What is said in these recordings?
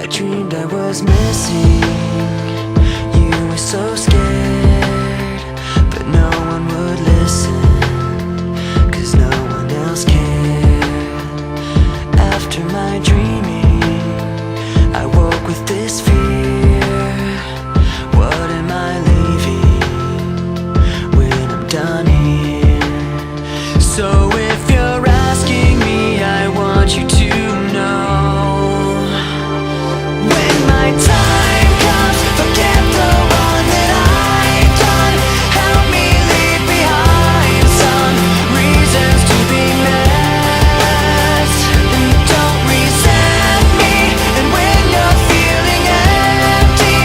I dreamed I was missing you, were so scared, but no one would listen, 'cause no one else cared. After my dreaming, I woke with this fear. What am I leaving when I'm done here? So if you're asking me, I want you to know, when my time comes, forget the one that I've done. Help me leave behind some reasons to be missed. And don't resent me, and when you're feeling empty,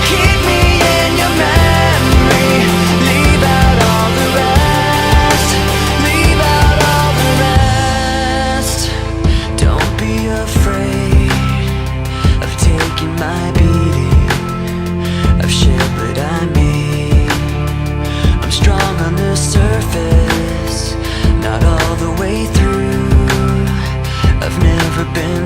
keep me in your memory. Leave out all the rest, leave out all the rest. Don't be afraid of taking my beating, of shit that I made. I'm strong on the surface, not all the way through. I've never been